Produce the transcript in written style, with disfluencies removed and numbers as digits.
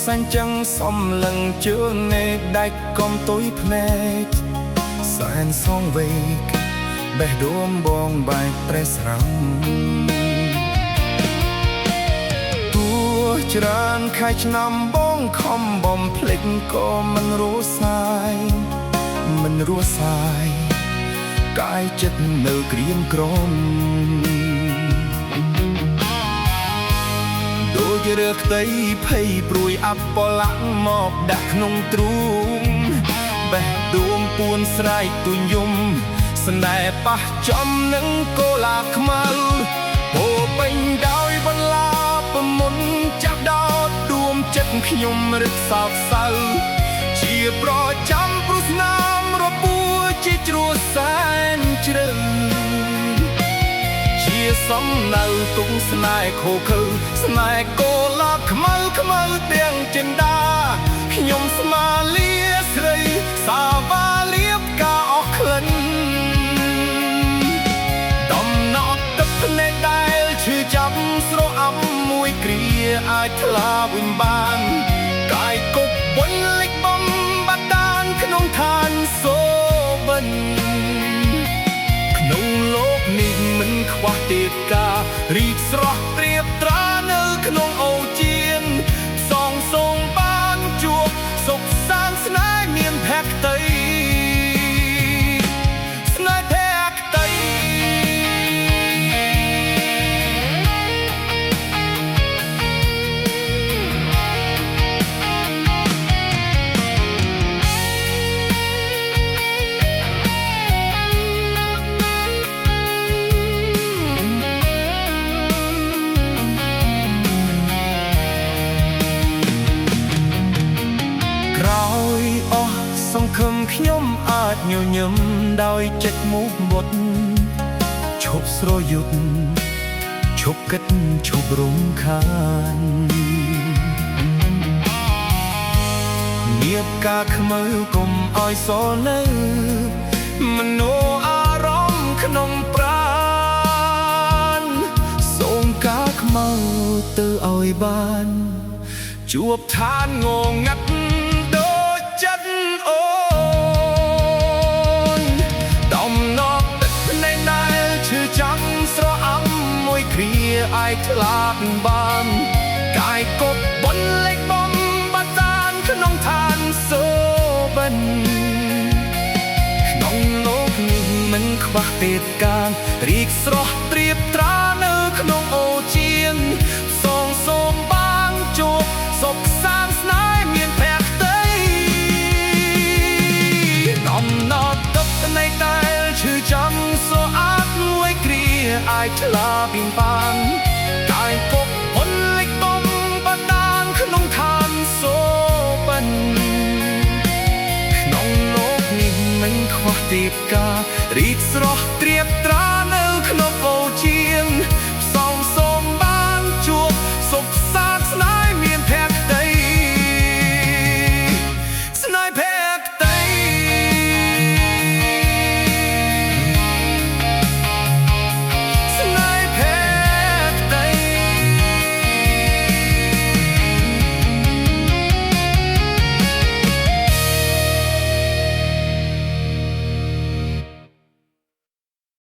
សាញ់ចឹងសំឡឹងជើងនៃដាច់កុំទុយភ្នែកសែនសងវែកបេះដូងបងបែកត្រេះស្រាំទួច្រើនខែឆ្នាំបងខំបំភ្លេចក៏មិនរសាយមិនរសាយកាយចិត្តនៅក្រៀមក្រំដូចរើខ្ទៃភ័យព្រួយអបលាក់មកដាក់ក្នុងទ្រូងបេះដូងពួនស្រែកទូញយំស្នេហ៍ប៉ះចំនឹងកូឡាខ្មៅពោពេញដោយបន្លាប្រមុនចាប់ដោតដួមចិត្តខ្ញុំរឹកសោកសៅជាប្រចាំព្រោះស្នាមរបួសជាជ្រោះសែនជ្រៅជាសំណៅទុំស្នេហ៍ខូខើស្នេហ៍កូឡាខ្មៅខ្មៅទាំងចិនដាខ្ញុំស្មាលាស្រីសាវ៉ាលៀបការអស់ក្លិនដំណក់ទឹកភ្នែកដែលឈឺចាប់ស្រអាប់មួយគ្រាអាចថ្លាវិញបានកាយគប់វិញលិចបំបាត់ដានក្នុងឋានសូបិនក្នុងលោកនេះមិនខ្វះទៀតការរីកស្រស់ត្រៀបត្រានៅក្នុងអូរជានសងសូមបានជួបសុខសាន្តស្នេហ៍មានភក្តីស្នេហ៍ភក្តីសង្ឃឹមខ្ញុំអាចញញឹមដោយចិត្តមុខមុតឈប់ស្រយុទ្ធឈប់គិតឈប់រំខានងៀបការខ្មៅកុំឲ្យសនៅមโนអារម្មណ៍ក្នុងប្រាណសូមការខ្មៅទៅឲ្យបានជួបឋានងងាត់អាចថ្លាក់បានកាយគប់បនលេខបំបាត់តានក្នុងឋានសូបិនក្នុងលោកនេះមិនខ្វះទៀតការរីកស្រស់ត្រៀបត្រានៅក្នុងអូរជានសងសូមបានជួបសុខសាន្តស្នេហ៍មានភក្តីដំណត់ទឹកនៃដែលឈឺចាំស្រអាប់មួយគ្រាអាចឆ្លាពីបានកាយគប់ហនលិចបំបាត់ដានក្នុងឋានសូបិនក្នុងលោកនេះមិនខ្វះទៀតការរីកស្រស់ត្រៀបត្រា